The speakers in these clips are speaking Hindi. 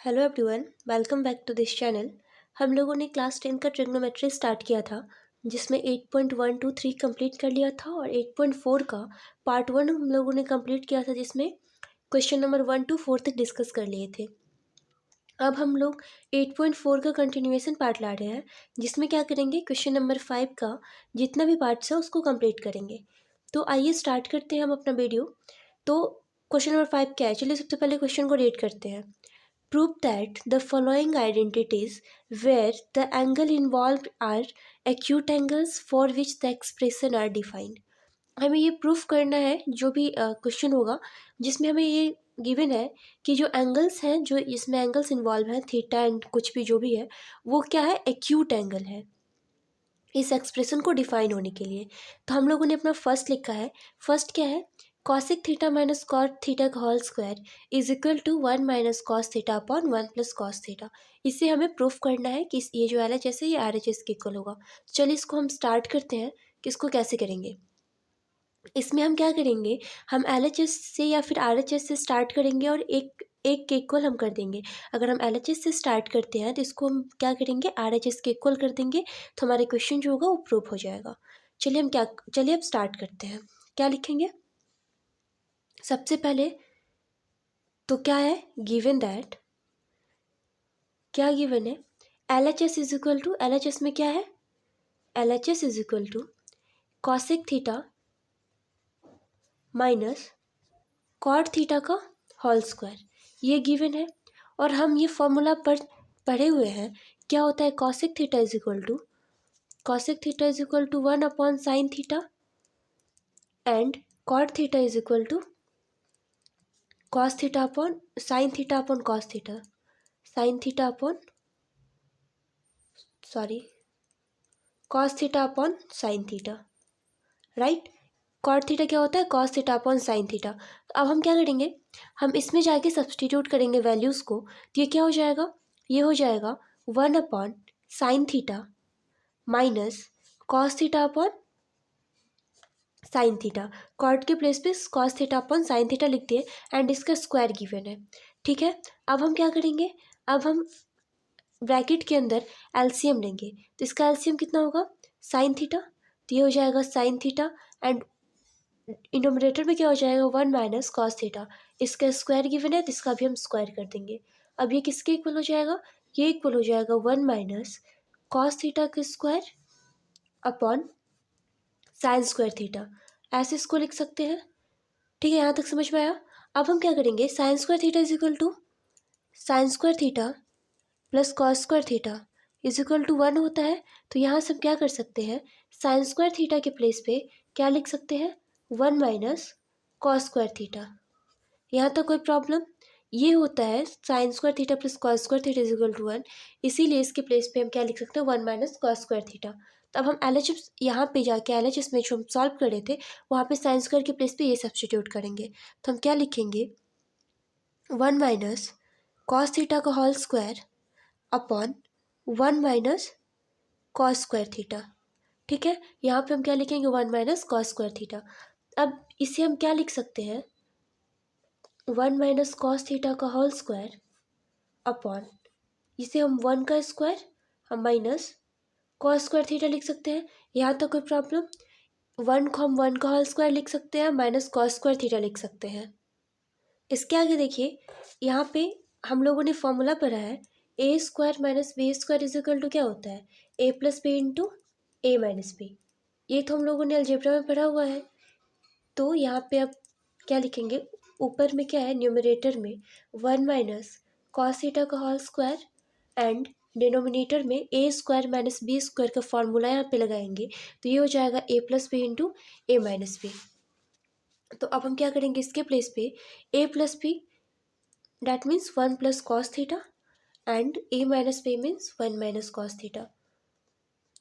Hello everyone, welcome back to this channel. हम लोगों ने क्लास 10 का ट्रिग्नोमेट्री स्टार्ट किया था, जिसमें 8.123 कंप्लीट कर लिया था और 8.4 का पार्ट 1 हम लोगों ने कंप्लीट किया था, जिसमें क्वेश्चन नंबर 1 to 4 तक डिस्कस कर लिए थे। अब हम लोग 8.4 का कंटिन्यूएशन पार्ट ला रहे हैं, जिसमें क्या करेंगे, क्वेश्चन नंबर 5 का जितना भी पार्ट्स है उसको कंप्लीट करेंगे। तो आइए स्टार्ट करते हैं हम अपना वीडियो। तो क्वेश्चन नंबर 5 क्या है, चलिए सबसे पहले क्वेश्चन को रीड करते हैं। Prove that the following identities where the angle involved are acute angles for which the expression are defined। हमें ये प्रूफ करना है, जो भी क्वेश्चन होगा जिसमें हमें ये गिवन है कि जो एंगल्स हैं, जो इसमें एंगल्स इन्वॉल्व हैं, थीटा एंड कुछ भी जो भी है, वो क्या है, एक्यूट एंगल है इस एक्सप्रेशन को डिफाइन होने के लिए। तो हम लोगों ने अपना फर्स्ट लिखा है। फर्स्ट क्या है, cosec theta minus cot theta का whole square is equal to 1 minus cos theta upon 1 plus cos theta. इसे हमें प्रूफ करना है कि ये जो एल एच एस है ये आर एच एस के इक्वल होगा। चलिए इसको हम स्टार्ट करते हैं कि इसको कैसे करेंगे। इसमें हम क्या करेंगे, हम एल एच एस से या फिर आर एच एस से स्टार्ट करेंगे और एक एक के इक्वल हम कर देंगे। अगर हम एल एच एस से स्टार्ट करते हैं तो इसको हम क्या करेंगे, आर एच एस के इक्वल कर देंगे, तो हमारे क्वेश्चन जो होगा वो प्रूफ हो जाएगा। चलिए अब स्टार्ट करते हैं। क्या लिखेंगे सबसे पहले, तो क्या है गिवन दैट, क्या गिवन है, L H S is equal to, L H S में क्या है, L H S is equal to cosec theta minus cot theta का होल स्क्वायर, ये गिवन है। और हम ये फॉर्मूला पढ़े हुए हैं, क्या होता है, cosec theta is equal to, cosec theta is equal to 1 upon sine theta and cot theta is equal to cos theta upon sine theta upon cos theta, sine theta upon cos theta upon sine theta, right. Cot theta क्या होता है, cos theta upon sine theta. तो अब हम क्या करेंगे, हम इसमें जाके सब्सटीट्यूट करेंगे वैल्यूज़ को। तो ये क्या हो जाएगा, ये हो जाएगा 1 upon sine theta minus cos theta upon sine theta. Cot के प्लेस पे cos theta upon sine theta लिख दिए एंड इसका स्क्वायर गिवन है, ठीक है। अब हम क्या करेंगे, अब हम ब्रैकेट के अंदर एलसीएम लेंगे। तो इसका एलसीएम कितना होगा, साइन थीटा, तो ये हो जाएगा साइन थीटा एंड इनोमिनेटर में क्या हो जाएगा 1 माइनस कॉस थीटा। इसका स्क्वायर गिवन है तो इसका भी हम स्क्वायर कर देंगे। अब ये किसके इक्वल हो जाएगा, ये इक्वल हो जाएगा 1 माइनस कॉस थीटा का square upon sine square theta. ऐसे इसको लिख सकते हैं, ठीक है, यहाँ तक समझ में आया। अब हम क्या करेंगे, sine square theta is equal to sine square theta plus cos square theta is equal to 1 होता है। तो यहाँ से हम क्या कर सकते हैं, साइन स्क्वायर थीटा के प्लेस पे क्या लिख सकते हैं, 1 माइनस कॉस स्क्वायर थीटा। यहाँ तक कोई प्रॉब्लम, ये होता है sine square theta plus cos square theta is equal to 1, इसीलिए इसके प्लेस पे हम क्या लिख सकते हैं, 1 माइनस कॉस स्क्वायर थीटा। तो अब हम एल एच एस यहाँ पे जाके एल एच एस में जो हम सॉल्व कर रहे थे वहाँ पे साइन स्क्वायर के प्लेस पे ये सब्सटीट्यूट करेंगे। तो हम क्या लिखेंगे, 1 माइनस कॉस थीटा का whole square upon 1 minus cos square theta, ठीक है। यहाँ पे हम क्या लिखेंगे, 1 माइनस कॉस स्क्वायर थीटा। अब इसे हम क्या लिख सकते हैं, 1 माइनस कॉस थीटा का होल स्क्वायर अपॉन, इसे हम 1 का स्क्वायर हम माइनस कॉस स्क्वायर थीटा लिख सकते हैं। यहाँ तक कोई प्रॉब्लम, 1 को हम 1 का होल स्क्वायर लिख सकते हैं, माइनस कॉस स्क्वायर थीटा लिख सकते हैं। इसके आगे देखिए, यहाँ पे हम लोगों ने फॉर्मूला पढ़ा है, A square minus B square is equal to क्या होता है, A plus B into A minus B. ये तो हम लोगों ने अलजेब्रा में पढ़ा हुआ है। तो यहाँ पे अब क्या लिखेंगे, ऊपर में क्या है, न्यूमरेटर में 1 माइनस कॉस थीटा का होल स्क्वायर एंड डिनोमिनेटर में A square minus B square का फॉर्मूला यहाँ पे लगाएंगे। तो ये हो जाएगा A plus B into A minus B. तो अब हम क्या करेंगे, इसके प्लेस पे A plus B that means 1 plus cos theta and A minus B means 1 minus cos theta.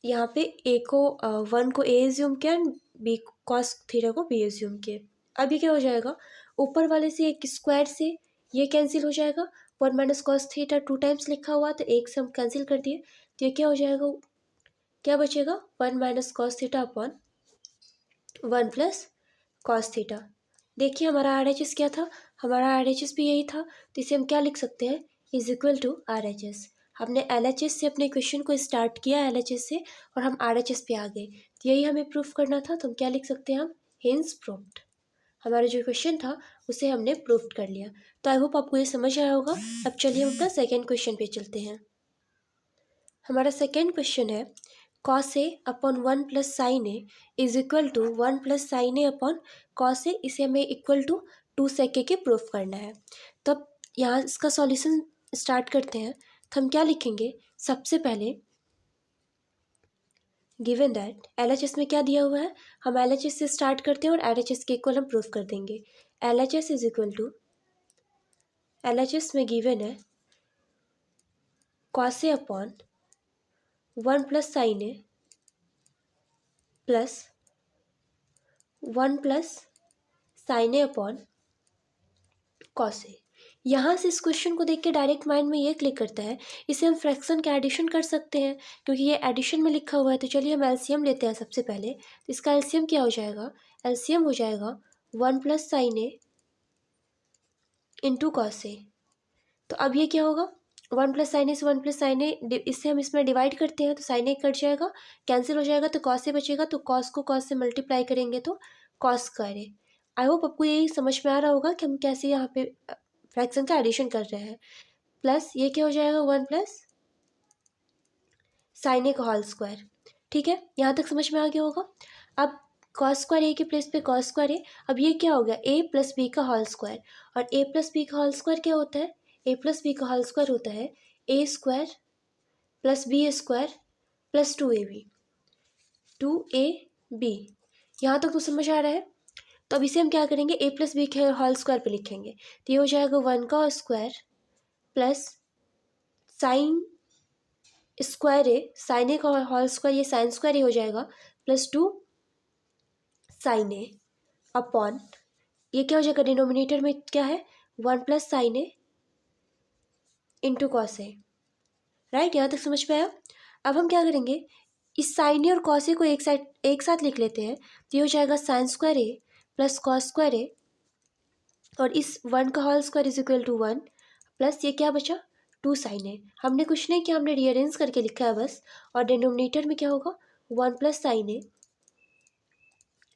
यहाँ पे ए को 1 को ए एज्यूम किया एंड बी कॉस थीटा को बी एज्यूम किए। अब ये क्या हो जाएगा, ऊपर वाले से एक स्क्वायर से ये कैंसिल हो जाएगा, 1 माइनस कॉस थीटा 2 टाइम्स लिखा हुआ तो एक से हम कैंसिल कर दिए। तो ये क्या हो जाएगा, क्या बचेगा, 1 minus cos theta upon 1 plus cos theta. देखिए हमारा आर एच एस क्या था, हमारा आर एच एस भी यही था। तो इसे हम क्या लिख सकते हैं, इज इक्वल टू RHS। हमने LHS से अपने क्वेश्चन को स्टार्ट किया, LHS से, और हम RHS पे आ गए। तो यही हमें प्रूफ करना था, तो हम क्या लिख सकते हैं, हम हेंस प्रूव्ड। हमारा जो क्वेश्चन था उसे हमने प्रूव कर लिया। तो आई होप आपको ये समझ आया होगा। अब चलिए हम अपना सेकेंड क्वेश्चन पे चलते हैं। हमारा सेकेंड क्वेश्चन है cos A upon 1 plus sine A is equal to 1 plus sine A upon cos A। इसे हमें इक्वल टू 2 sec A के प्रूफ करना है। तो अब यहाँ इसका सॉल्यूशन स्टार्ट करते हैं। तो हम क्या लिखेंगे, सबसे पहले गिवन दैट LHS में क्या दिया हुआ है, हम LHS से स्टार्ट करते हैं और RHS के इक्वल हम प्रूफ कर देंगे। LHS is equal to, LHS में गिवन है cos A upon 1 plus sine A plus 1 plus sine A upon cos A. यहाँ से इस क्वेश्चन को देख के डायरेक्ट माइंड में ये क्लिक करता है, इसे हम फ्रैक्शन का एडिशन कर सकते हैं क्योंकि ये एडिशन में लिखा हुआ है। तो चलिए हम एलसीएम लेते हैं सबसे पहले। तो इसका एलसीएम क्या हो जाएगा, एलसीएम हो जाएगा 1 plus sine A into cos A. तो अब ये क्या होगा, 1 प्लस साइन ए से 1 प्लस साइन ए, इससे हम इसमें डिवाइड करते हैं तो साइन ए कट जाएगा, कैंसिल हो जाएगा, तो कॉस ए बचेगा। तो कॉस को कॉस से मल्टीप्लाई करेंगे तो cos square A. I hope आपको यही समझ में आ रहा होगा कि हम कैसे यहाँ पे फ्रैक्शन का एडिशन कर रहे हैं। प्लस ये क्या हो जाएगा, 1 प्लस साइन ए का होल स्क्वायर। ठीक है, यहाँ तक समझ में आ गया होगा। अब कॉस स्क्वायर ए के प्लेस पे कॉस स्क्वायर ए। अब ये क्या हो गया, ए प्लस बी का होल स्क्वायर। और ए प्लस बी का होल स्क्वायर क्या होता है, ए प्लस बी का होल स्क्वायर होता है A square plus B square plus 2ab, 2ab। यहाँ तक तो समझ आ रहा है। तो अब इसे हम क्या करेंगे, ए प्लस बी के होल स्क्वायर पे लिखेंगे। तो ये हो जाएगा 1 का स्क्वायर प्लस साइन स्क्वायर ए, साइन ए का होल स्क्वायर, ये साइन स्क्वायर ए हो जाएगा, प्लस 2 साइन ए अपॉन, ये क्या हो जाएगा, डिनोमिनेटर में क्या है, 1 plus sine A into cos A. Right, यहाँ तक समझ में आया। अब हम क्या करेंगे, इस साइन ए और कॉस ए को एक साथ लिख लेते हैं। तो ये हो जाएगा sine square A plus cos square A, और इस 1 का whole square is equal to 1 plus ये क्या बचा, 2 साइन ए। हमने कुछ नहीं किया, हमने रीअरेंज करके लिखा है बस। और डिनोमिनेटर में क्या होगा, 1 plus sine A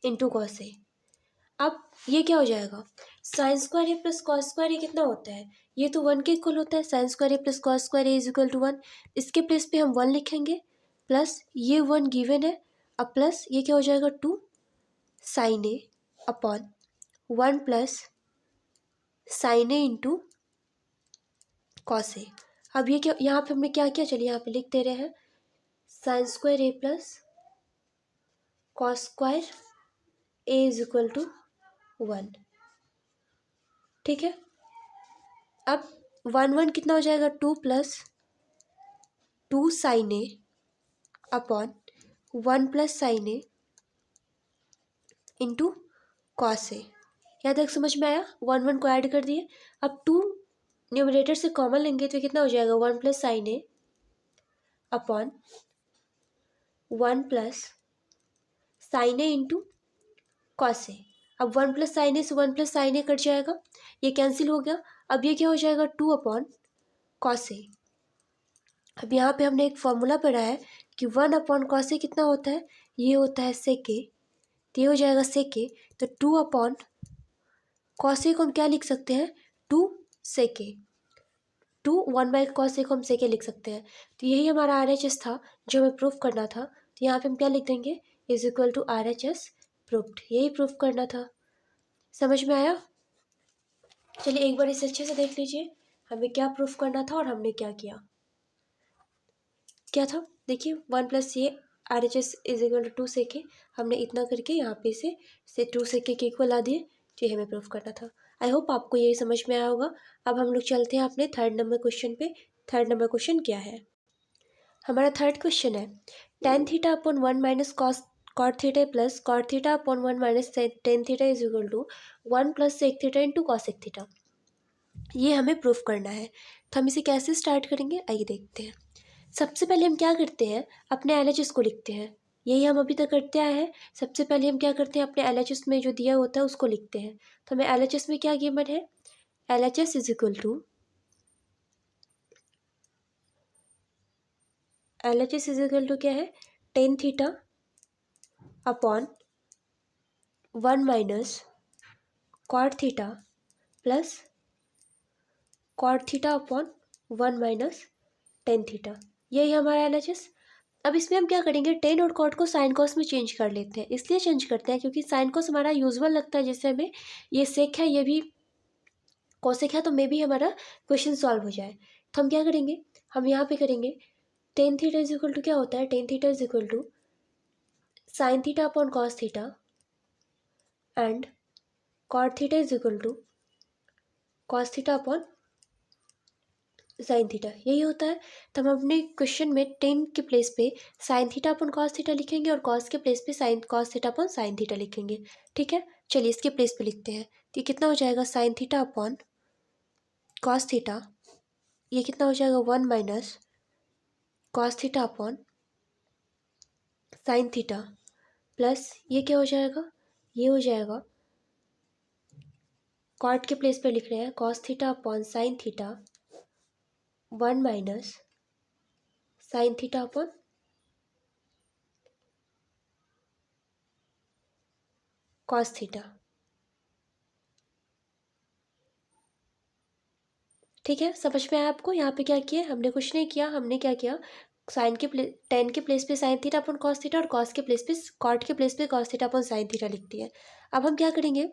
into cos ए। अब ये क्या हो जाएगा, sine square A plus cos square ए कितना होता है, ये तो 1 के इक्वल होता है। Sine square A plus cos square A is equal to 1। इसके प्लेस पे हम 1 लिखेंगे, प्लस ये 1 गिवन है। अब प्लस ये क्या हो जाएगा, 2 sine A upon 1 plus sine A into cos ए। अब ये क्या, यहाँ पे हमने क्या किया, चलिए यहाँ पे लिख दे रहे हैं, sine square A plus cos square A is equal to 1। ठीक है, अब 1 कितना हो जाएगा, 2 plus 2 sine A upon 1 plus sine A into cos A. यहाँ तक समझ में आया, 1 को ऐड कर दिए। अब 2 न्यूमरेटर से कॉमन लेंगे तो कितना हो जाएगा, 1 plus sine A upon 1 plus sine A into cos ए। अब 1 प्लस साइन ए से 1 प्लस साइन ए कट जाएगा, ये कैंसिल हो गया। अब ये क्या हो जाएगा, 2 अपॉन कॉस ए। अब यहाँ पे हमने एक फॉर्मूला पढ़ा है कि 1 अपॉन कॉस ए कितना होता है, ये होता है सेक ए। तो ये हो जाएगा सेक ए। तो 2 अपॉन कॉस ए को हम क्या लिख सकते हैं, 2 सेक ए। 2 1 बाई कॉस ए को हम सेक ए लिख सकते हैं। तो यही हमारा RHS था जो हमें प्रूफ करना था। तो यहाँ पे हम क्या लिख देंगे, is equal to RHS proofed. यही प्रूफ करना था। समझ में आया। चलिए एक बार इसे अच्छे से देख लीजिए, हमें क्या प्रूफ करना था और हमने क्या किया। क्या था, देखिए 1 प्लस ये RHS इज इक्वल टू 2 सेक ए। हमने इतना करके यहाँ पे से 2 सेक ए के इक्वल ला दिए, जो हमें प्रूफ करना था। आई होप आपको यही समझ में आया होगा। अब हम लोग चलते हैं अपने 3rd नंबर क्वेश्चन पे। 3rd नंबर क्वेश्चन क्या है, हमारा 3rd क्वेश्चन है tan theta upon 1 minus cot theta plus cot theta upon 1 minus tan theta is equal to 1 plus sec theta into cosec theta. ये हमें प्रूफ करना है। तो हम इसे कैसे स्टार्ट करेंगे, आइए देखते हैं। सबसे पहले हम क्या करते हैं, अपने LHS को लिखते हैं। यही हम अभी तक करते आए हैं। सबसे पहले हम क्या करते हैं, अपने LHS में जो दिया होता है उसको लिखते हैं। तो हमें LHS में क्या गिवन है, LHS is equal to LHS is equal to क्या है, tan theta upon 1 minus cot theta plus cot theta upon 1 minus tan theta, यही हमारा LHS। अब इसमें हम क्या करेंगे, टेन और कॉट को साइन कॉस में चेंज कर लेते हैं। इसलिए चेंज करते हैं क्योंकि साइन कॉस हमारा यूजुअल लगता है, जैसे हमें ये सेक है, ये भी कॉसेक है, तो मे भी हमारा क्वेश्चन सॉल्व हो जाए। तो हम क्या करेंगे, हम यहाँ पे करेंगे tan theta is equal to क्या होता है, tan theta is equal to sine theta upon cos theta and cot theta is equal to cos theta upon sine theta, यही होता है। तो हम अपने क्वेश्चन में टेन के प्लेस पे sign theta upon cos theta लिखेंगे और कॉस के प्लेस पे sine cos theta upon sine theta लिखेंगे। ठीक है, चलिए इसके प्लेस पे लिखते हैं। तो ये कितना हो जाएगा, sign theta upon cos theta, ये कितना हो जाएगा, 1 minus cos theta upon sine theta plus ये क्या हो जाएगा, ये हो जाएगा कॉट के प्लेस पे लिख रहे हैं cos theta upon sine theta 1 minus sine theta upon cos theta. ठीक है, समझ में आया आपको। यहाँ पे क्या किया हमने, कुछ नहीं किया, हमने क्या किया, साइन के टेन के प्लेस पे sign theta upon cos theta और कॉस के प्लेस पे कॉट के प्लेस पे cos theta upon sine theta लिख दिया। अब हम क्या करेंगे,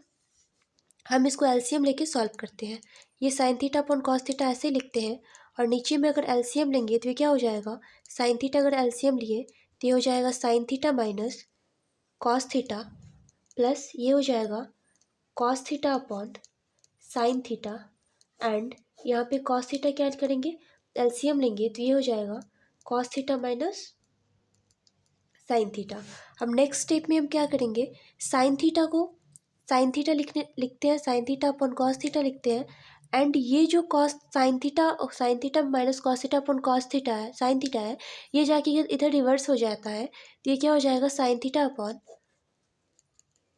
हम इसको एलसीएम लेके सॉल्व करते हैं। ये sign theta upon cos theta ऐसे ही लिखते हैं और नीचे में अगर एलसीएम लेंगे तो ये क्या हो जाएगा, साइन थीटा अगर एलसीएम लिए तो ये हो जाएगा sign theta minus cos theta plus ये हो जाएगा cos theta upon sine theta and यहाँ पे कॉस थीटा क्या करेंगे, एलसीएम लेंगे तो ये हो जाएगा cos theta minus sine theta. हम नेक्स्ट स्टेप में हम क्या करेंगे, साइन थीटा को साइन थीटा लिखते हैं, sign theta upon cos theta लिखते हैं एंड ये जो cos sine theta minus cos theta upon cos theta है, साइन थीटा है, ये जाके इधर रिवर्स हो जाता है। तो ये क्या हो जाएगा, sign theta upon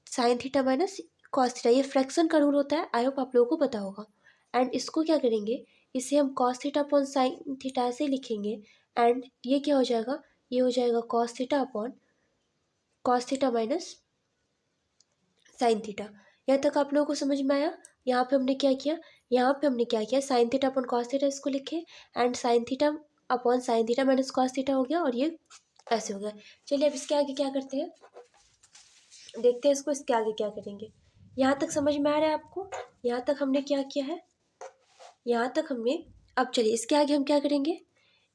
sine theta minus cos theta. ये फ्रैक्शन का रूल होता है, आई होप आप लोगों को पता होगा। एंड इसको क्या करेंगे, इसे हम cos theta upon sine theta से लिखेंगे एंड ये क्या हो जाएगा, ये हो जाएगा cos theta upon cos theta minus sine theta. यहाँ तक आप लोगों को समझ में आया। यहाँ पे हमने क्या किया, यहाँ पे हमने क्या किया, sign theta upon cos theta इसको लिखे and sign theta upon sine theta minus cos theta हो गया और ये ऐसे हो गया। चलिए अब इसके आगे क्या करते हैं, देखते हैं इसको इसके आगे क्या करेंगे। यहाँ तक समझ में आ रहा है आपको, यहाँ तक हमने क्या किया है, यहाँ तक हमने। अब चलिए इसके आगे हम क्या करेंगे,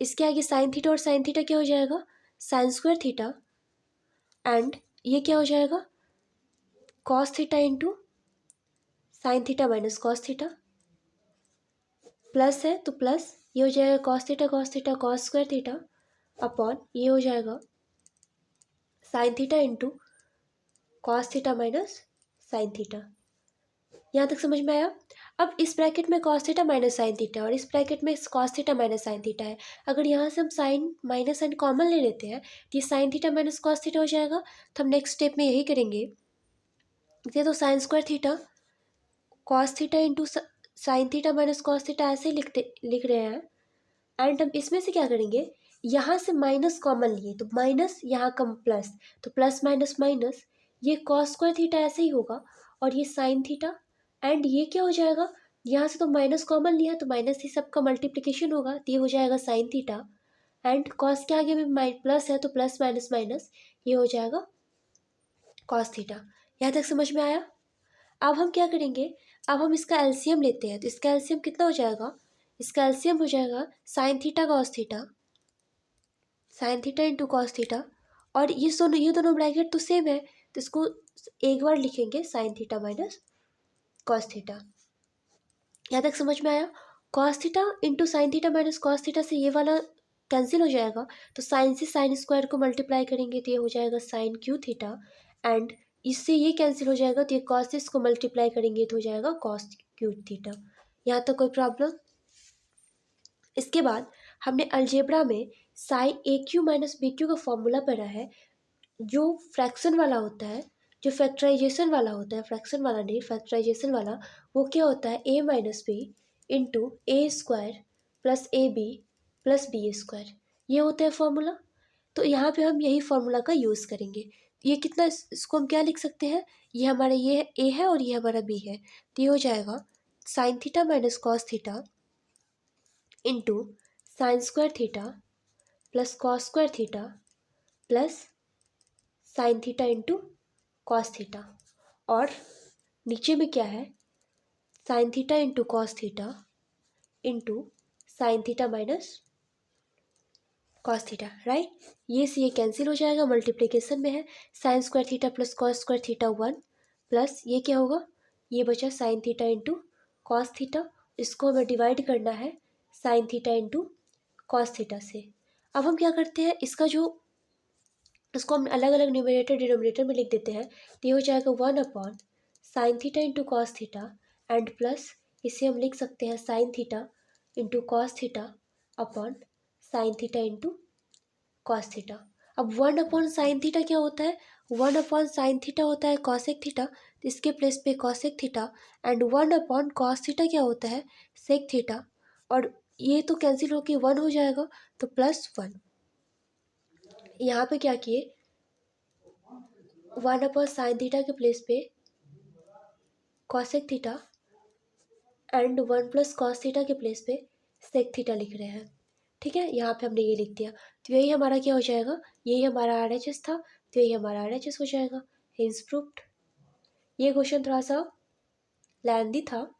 इसके आगे साइन थीटा और साइन थीटा क्या हो जाएगा, साइन स्क्वायर थीटा एंड ये क्या हो जाएगा, cos theta into sine theta minus cos theta plus है तो प्लस ये हो जाएगा cos theta cos square theta upon ये हो जाएगा sine theta into cos theta minus sine theta. यहाँ तक समझ में आया। अब इस ब्रैकेट में cos theta minus sine theta और इस ब्रैकेट में cos theta minus sine theta है। अगर यहाँ से हम साइन माइनस साइन कॉमन ले लेते हैं तो ये sign theta minus cos theta हो जाएगा। तो हम नेक्स्ट स्टेप में यही करेंगे, ये तो sign square theta cos theta into sine theta minus cos theta ऐसे लिख रहे हैं एंड हम इसमें से क्या करेंगे, यहाँ से माइनस कॉमन लिए तो माइनस, यहाँ कम प्लस, तो प्लस माइनस माइनस, ये कॉस स्क्वायर थीटा ऐसे ही होगा और ये साइन थीटा एंड ये क्या हो जाएगा, यहाँ से तो माइनस कॉमन लिया तो माइनस ही सबका मल्टीप्लिकेशन होगा तो ये हो जाएगा साइन थीटा एंड कॉस के आगे में प्लस है तो प्लस माइनस माइनस ये हो जाएगा कॉस थीटा। यहाँ तक समझ में आया। अब हम क्या करेंगे, अब हम इसका एलसीएम लेते हैं तो इसका एलसीएम कितना हो जाएगा, इसका एलसीएम हो जाएगा sine theta cos theta, sine theta into cos theta और ये दोनों ब्रैकेट तो सेम है तो इसको एक बार लिखेंगे sign theta minus cos theta. यहाँ तक समझ में आया। Cos theta into sine theta minus cos theta से ये वाला कैंसिल हो जाएगा तो साइन से साइन स्क्वायर को मल्टीप्लाई करेंगे तो ये हो जाएगा साइन क्यू थीटा एंड इससे ये कैंसिल हो जाएगा तो ये कॉस इसको मल्टीप्लाई करेंगे तो हो जाएगा कॉस क्यू थीटा। यहाँ तक कोई प्रॉब्लम। इसके बाद हमने अलजेब्रा में साइन ए क्यू माइनस बी क्यू का फॉर्मूला पढ़ा है, जो फ्रैक्शन वाला होता है, जो फैक्टराइजेशन वाला होता है, फ्रैक्शन वाला नहीं फैक्टराइजेशन वाला, वो क्या होता है A minus B into A square plus A B plus B square. ये होता है फॉर्मूला। तो यहाँ पे हम यही फॉर्मूला का यूज़ करेंगे। ये कितना, इसको हम क्या लिख सकते हैं, ये हमारा ये ए है और ये हमारा बी है, तो ये हो जाएगा sign theta minus cos theta into sine square theta plus cos square theta plus sine theta into cos theta. और नीचे में क्या है, sine theta into cos theta into sine theta minus cos theta, right. ये से ये कैंसिल हो जाएगा, मल्टीप्लिकेशन में है, sine square theta plus cos square theta 1 plus ये क्या होगा, ये बचा sine theta into cos theta. इसको हमें डिवाइड करना है sine theta into cos theta से। अब हम क्या करते हैं, इसको हम अलग अलग न्यूमरेटर डिनोमिनेटर में लिख देते हैं, तो ये हो जाएगा 1 sine theta into cos theta and plus इसे हम लिख सकते हैं sine theta into cos theta upon sine theta into cos theta. अब 1/साइन थीटा क्या होता है, 1/साइन थीटा होता है कॉसेक थीटा, तो इसके प्लेस पे कॉसेक थीटा एंड 1/कॉस थीटा क्या होता है सेक थीटा। और ये तो कैंसिल होके 1 हो जाएगा, तो +1। यहाँ पे क्या किए, 1/साइन थीटा के प्लेस पे कॉसेक थीटा एंड 1+कॉस थीटा के प्लेस पे सेक थीटा लिख रहे हैं। ठीक है, यहाँ पे हमने ये लिख दिया, तो यही हमारा क्या हो जाएगा, यही हमारा RHS था, तो यही हमारा RHS हो जाएगा। Hints proved. ये क्वेश्चन थोड़ा सा लेंथी था,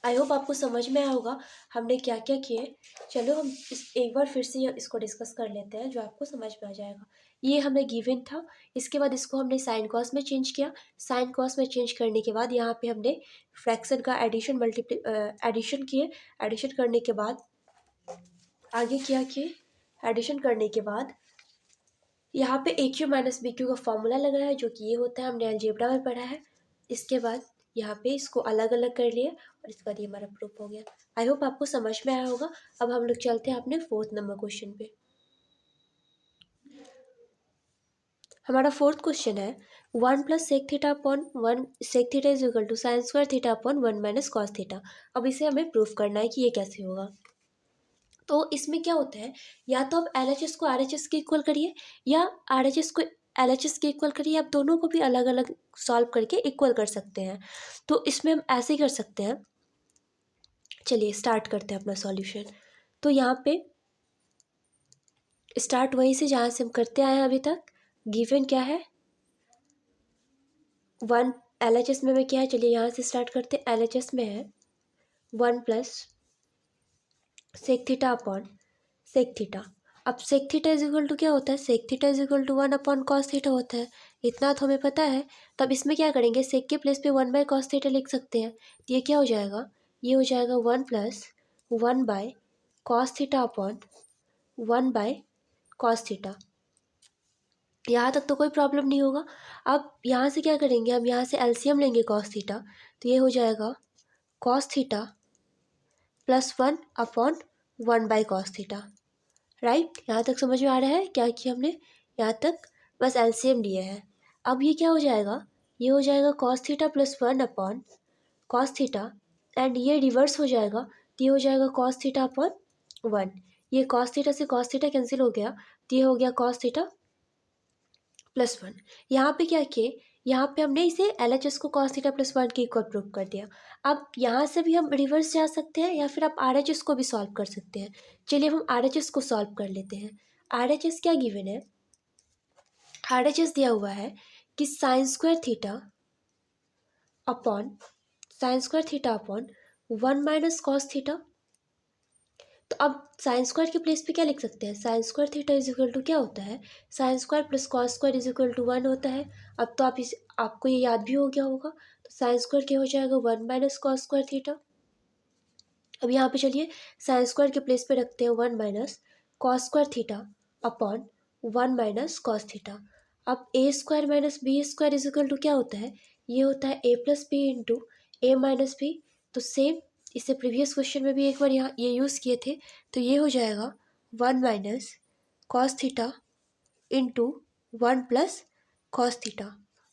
आई होप आपको समझ में आया होगा हमने क्या क्या किए। चलो हम एक बार फिर से इसको डिस्कस कर लेते हैं, जो आपको समझ में आ जाएगा। ये हमें गिवन था, इसके बाद इसको हमने साइन कॉस में चेंज किया। साइन कॉस में चेंज करने के बाद यहाँ पे हमने फ्रैक्शन का एडिशन किए। एडिशन करने के बाद आगे क्या किए, एडिशन करने के बाद यहाँ पे ए क्यू माइनस बी क्यू का फॉर्मूला लगाया है, जो कि ये होता है, हमने अलजेब्रा में पढ़ा है। इसके बाद यहाँ पे इसको अलग अलग कर लिया और इसके बाद ये हमारा प्रूफ हो गया। आई होप आपको समझ में आया होगा। अब हम लोग चलते हैं अपने 4th नंबर क्वेश्चन पे। हमारा 4th क्वेश्चन है 1+सेक theta upon 1 sec theta is equal to sine square theta upon 1 - cos theta. अब इसे हमें प्रूफ करना है कि ये कैसे होगा। तो इसमें क्या होता है, या तो आप LHS को RHS के इक्वल करिए या RHS को LHS के इक्वल करिए, आप दोनों को भी अलग अलग सॉल्व करके इक्वल कर सकते हैं। तो इसमें हम ऐसे ही कर सकते हैं। चलिए स्टार्ट करते हैं अपना सॉल्यूशन। तो यहाँ पे स्टार्ट वहीं से जहाँ से हम करते आए हैं अभी तक। गिवन क्या है 1, LHS में क्या है, चलिए यहाँ से स्टार्ट करते हैं। LHS में है 1+सेक थीटा अपॉन सेक थीटा। अब sec theta is equal to क्या होता है, sec theta is equal to 1/कॉस थीटा होता है, इतना तो हमें पता है। तब इसमें क्या करेंगे, सेक के प्लेस पे 1/कॉस थीटा लिख सकते हैं, तो ये क्या हो जाएगा, ये हो जाएगा 1+1/कॉस थीटा अपॉन 1/कॉस थीटा। यहाँ तक तो कोई प्रॉब्लम नहीं होगा। अब यहाँ से क्या करेंगे, हम यहाँ से एलसीएम लेंगे कॉस थीटा, तो ये हो जाएगा कॉस थीटा +1/1/कॉस थीटा, राइट। यहाँ तक समझ में आ रहा है क्या किया हमने, यहाँ तक बस एलसीएम लिए हैं। अब ये क्या हो जाएगा, ये हो जाएगा कॉस थीटा +1/कॉस थीटा एंड ये रिवर्स हो जाएगा, तो ये हो जाएगा कॉस थीटा अपॉन 1। ये कॉस थीटा से कॉस थीटा कैंसिल हो गया, तो ये हो गया कॉस थीटा +1। यहाँ पे क्या किए, यहाँ पे हमने इसे LHS को cos थीटा +1 के इक्वल प्रूव कर दिया। अब यहाँ से भी हम रिवर्स जा सकते हैं या फिर आप RHS को भी सॉल्व कर सकते हैं। चलिए हम RHS को सॉल्व कर लेते हैं। RHS क्या गिवन है, RHS दिया हुआ है कि sign square theta upon 1 - cos theta. तो अब साइन स्क्वायर के प्लेस पे क्या लिख सकते हैं, sine square theta is equal to क्या होता है, sine square plus cos square is equal to 1 होता है। अब तो आपको ये याद भी हो गया होगा। तो साइन स्क्वायर क्या हो जाएगा 1 - कॉस स्क्वायर थीटा। अब यहाँ पे चलिए साइन स्क्वायर के प्लेस पे रखते हैं 1 - cos square theta upon 1 - cos theta. अब A² - B² is equal to क्या होता है, ये होता है A+B इंटू A-B। तो सेम इससे प्रीवियस क्वेश्चन में भी एक बार यहाँ ये यूज़ किए थे, तो ये हो जाएगा 1 - cos theta into 1 + cos theta.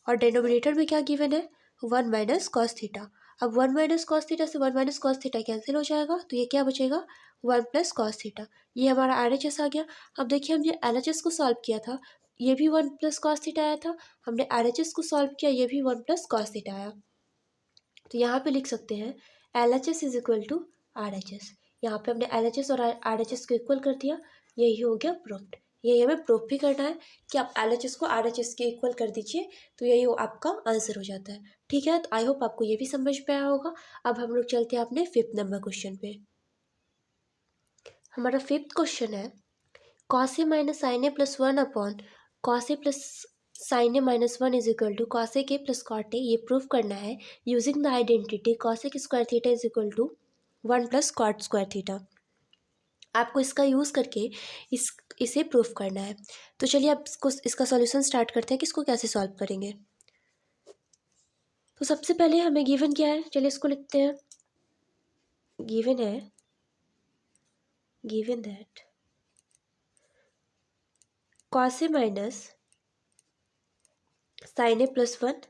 और डिनोमिनेटर में क्या गिवन है 1 - कॉस थीटा। अब 1 माइनस कॉस थीटा से 1 माइनस कॉस थीटा कैंसिल हो जाएगा, तो ये क्या बचेगा 1 प्लस कॉस थीटा। ये हमारा RHS आ गया। अब देखिए हमने LHS को सॉल्व किया था, ये भी 1 प्लस कॉस थीटा आया था। हमने RHS को सॉल्व किया, ये भी 1 प्लस कॉस थीटा आया। तो यहाँ पे लिख सकते हैं LHS is equal to RHS। यहाँ पे हमने LHS और RHS को इक्वल कर दिया, यही हो गया प्रूफ्ड। यही हमें प्रूफ भी करना है कि आप LHS को RHS के इक्वल कर दीजिए, तो यही आपका आंसर हो जाता है। ठीक है, तो आई होप आपको ये भी समझ में आया होगा। अब हम लोग चलते हैं अपने 5th नंबर क्वेश्चन पे। हमारा 5th क्वेश्चन है cos A minus sine A plus 1 upon cos A plus sine A minus 1 is equal to cos A के प्लस cot A। ये प्रूफ करना है using the identity cos A square theta is equal to 1 plus cot square theta. आपको इसका यूज़ करके इसे प्रूफ करना है। तो चलिए अब इसका सॉल्यूशन स्टार्ट करते हैं कि इसको कैसे सॉल्व करेंगे। तो सबसे पहले हमें गिवन क्या है, चलिए इसको लिखते हैं। गिवन है, given that cos A minus sine A plus 1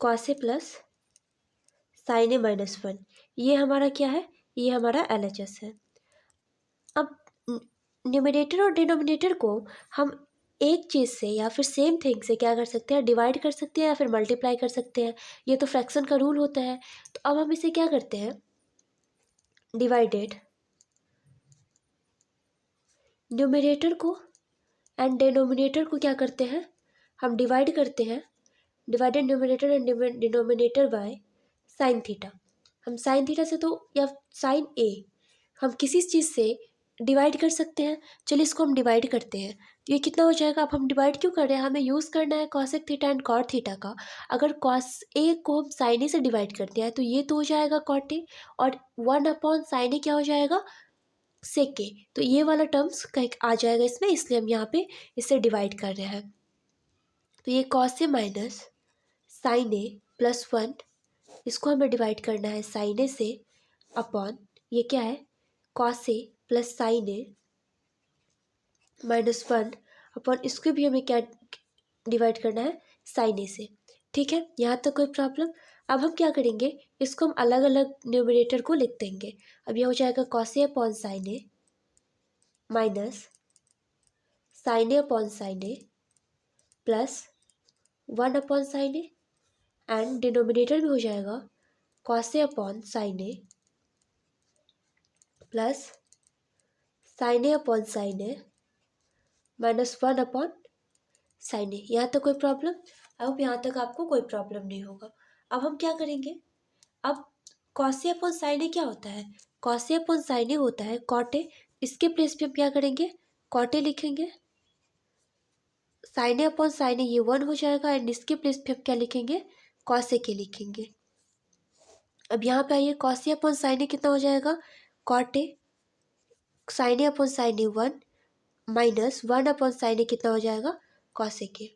cos A plus sine A minus 1, ये हमारा क्या है, ये हमारा LHS है। अब न्यूमरेटर और डिनोमिनेटर को हम एक चीज़ से या फिर सेम थिंग से क्या कर सकते हैं, डिवाइड कर सकते हैं या फिर मल्टीप्लाई कर सकते हैं। ये तो फ्रैक्शन का रूल होता है। तो अब हम इसे क्या करते हैं, डिवाइडेड न्यूमरेटर को एंड डिनोमिनेटर को क्या करते हैं, हम डिवाइड करते हैं। Divided numerator and denominator by sine theta. हम साइन थीटा से तो या साइन ए हम किसी चीज़ से डिवाइड कर सकते हैं। चलिए इसको हम डिवाइड करते हैं, तो ये कितना हो जाएगा। अब हम डिवाइड क्यों कर रहे हैं, हमें यूज़ करना है cosec theta and cot theta का। अगर कॉस ए को हम साइन ए से डिवाइड करते हैं तो ये तो हो जाएगा कॉट ए, और 1 अपॉन साइन ए क्या हो जाएगा, सेक ए। तो ये वाला टर्म्स कहीं आ जाएगा इसमें, इसलिए हम यहाँ पे इसे डिवाइड कर रहे हैं। तो ये cos A minus sine A plus 1, इसको हमें डिवाइड करना है साइन ए से, अपॉन ये क्या है cos A plus sine A minus 1, upon इसको भी हमें क्या डिवाइड करना है साइन ए से। ठीक है, यहाँ तक कोई प्रॉब्लम। अब हम क्या करेंगे, इसको हम अलग अलग न्यूमरेटर को लिख देंगे। अब यह हो जाएगा cos A upon sine A minus sine A upon sine A plus 1 upon sine A, and denominator भी हो जाएगा cos A upon sine A plus sine A upon sine A minus 1 upon sine A. यहाँ तक कोई प्रॉब्लम, अब यहाँ तक आपको कोई प्रॉब्लम नहीं होगा। अब हम क्या करेंगे, अब कॉस ए अपॉन साइन ए क्या होता है, कॉस ए अपॉन साइन ए होता है कॉट ए। इसके प्लेस पे हम क्या करेंगे, कॉट ए लिखेंगे। साइन ए अपॉन साइन ए ये 1 हो जाएगा, एंड इसके प्लेस पे हम क्या लिखेंगे, कॉस ए के लिखेंगे। अब यहाँ पे आइए, cos A upon sine A कितना हो जाएगा, cot A sine A upon sine A 1 minus 1 upon sine A कितना हो जाएगा, कॉस ए के।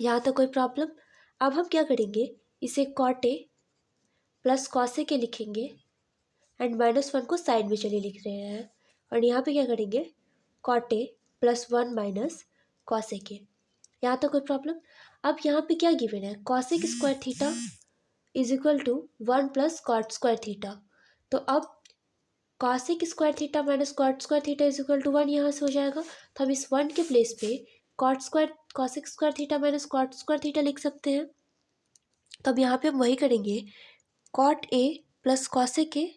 यहाँ तक कोई प्रॉब्लम। अब हम क्या करेंगे, इसे cot A plus cos A के लिखेंगे, एंड माइनस 1 को साइड में चलिए लिख रहे हैं, और यहाँ पे क्या करेंगे cot A plus 1 minus cos A के। यहाँ तक कोई प्रॉब्लम। अब यहाँ पे क्या गिवन है, cosec square theta is equal to 1 plus cot square theta. तो अब cosec square theta minus cot square theta is equal to 1 यहाँ से हो जाएगा। तो हम इस 1 के प्लेस पे cosec square theta minus cot square theta लिख सकते हैं। तो अब यहाँ पे हम वही करेंगे, cot A plus cosec A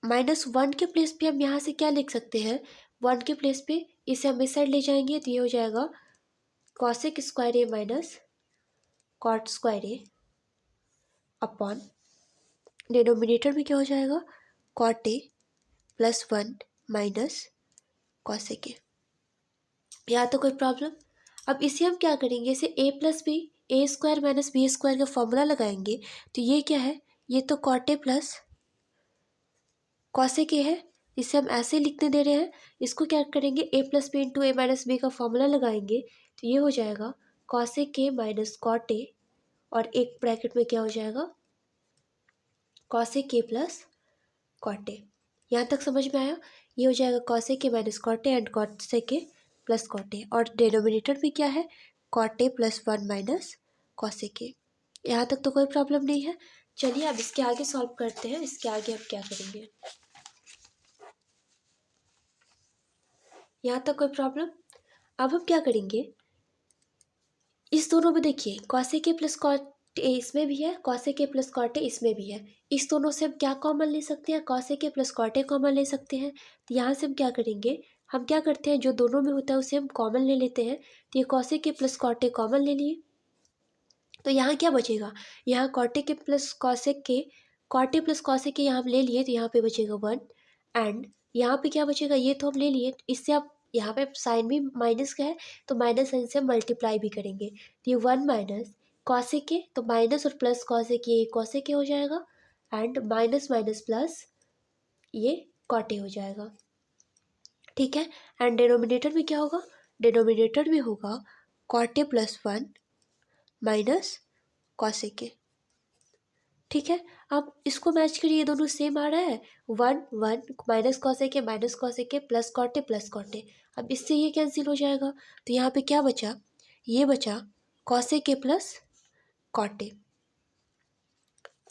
minus 1 के प्लेस पे हम यहाँ से क्या लिख सकते हैं, 1 के प्लेस पे इसे हम इस साइड ले जाएंगे, तो ये हो जाएगा cosec square A minus cot square A upon denominator में क्या हो जाएगा, cot A plus 1 minus cosec A. यहाँ तो कोई प्रॉब्लम। अब इसे हम क्या करेंगे, इसे A plus B, A square minus B square का फॉर्मूला लगाएंगे। तो ये क्या है, ये तो cot A plus cosec A है, इसे हम ऐसे लिखने दे रहे हैं। इसको क्या करेंगे, A plus B into A minus B का फॉर्मूला लगाएंगे। तो ये हो जाएगा cosec A minus cot A, और एक ब्रैकेट में क्या हो जाएगा cosec A plus cot A. यहाँ तक समझ में आया। ये हो जाएगा cosec A minus cot A and cosec A plus cot A, और डिनोमिनेटर भी क्या है, cot A plus 1 minus cos A के। यहाँ तक तो कोई प्रॉब्लम नहीं है। चलिए अब इसके आगे सॉल्व करते हैं। इसके आगे अब क्या करेंगे, यहाँ तक कोई प्रॉब्लम। अब हम क्या करेंगे, इस दोनों में देखिए कॉस ए के प्लस कॉट ए इसमें भी है, कॉस ए के प्लस कॉट ए इसमें भी है। इस दोनों से हम क्या कॉमन ले सकते हैं, कॉस ए के प्लस कॉट ए कॉमन ले सकते हैं। तो यहाँ से हम क्या करेंगे, हम क्या करते हैं जो दोनों में होता है उसे हम कॉमन ले लेते हैं। तो ये कॉस ए के प्लस कॉट ए कॉमन ले लिए, तो यहाँ क्या बचेगा, यहाँ कॉट ए के प्लस कॉस ए के, cot A plus cos A के यहाँ ले लिए तो यहाँ पे बचेगा 1। एंड यहाँ पे क्या बचेगा, ये तो हम ले लिए, इससे आप यहाँ पे साइन भी माइनस का है तो माइनस साइन से मल्टीप्लाई भी करेंगे। तो ये 1 माइनस कॉस ए के, तो माइनस और प्लस कॉस ए के, ये कॉस ए के हो जाएगा। एंड माइनस माइनस प्लस ये कॉट ए हो जाएगा। ठीक है। एंड डिनोमिनेटर में क्या होगा, डिनोमिनेटर में होगा cot A plus 1 minus cos A के। ठीक है। अब इसको मैच करिए, दोनों सेम आ रहा है, 1 1 माइनस कॉस ए के प्लस कॉट ए। अब इससे ये कैंसिल हो जाएगा, तो यहाँ पे क्या बचा, ये बचा कॉस ए के प्लस कॉट ए।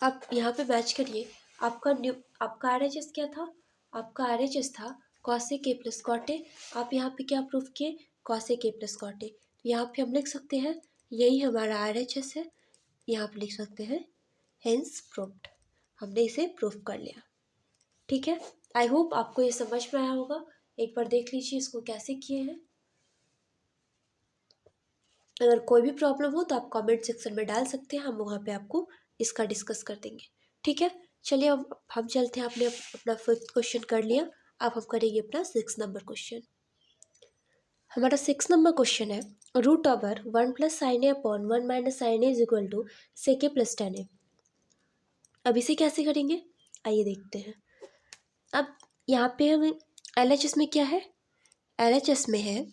अब यहाँ पे मैच करिए, आपका आर एच एस क्या था, आपका आर एच एस था कॉस ए के प्लस कॉट ए। आप यहाँ पे क्या प्रूफ किए, कॉस ए के प्लस कॉट ए। तो यहाँ पे हम लिख सकते हैं यही हमारा आर एच एस है, यहाँ पे लिख सकते हैं हेंस प्रूव्ड, हमने इसे प्रूफ कर लिया। ठीक है। आई होप आपको ये समझ में आया होगा। एक बार देख लीजिए इसको कैसे किए हैं। अगर कोई भी प्रॉब्लम हो तो आप कमेंट सेक्शन में डाल सकते हैं, हम वहाँ पे आपको इसका डिस्कस कर देंगे। ठीक है। चलिए अब हम चलते हैं, आपने अपना 5th क्वेश्चन कर लिया, अब हम करेंगे अपना 6 नंबर क्वेश्चन। हमारा 6 नंबर क्वेश्चन है root over 1 plus sine A upon 1 minus sine A is equal to sec A plus tan A. अब इसे कैसे करेंगे, आइए देखते हैं। अब यहाँ पे हम LHS में क्या है, LHS में है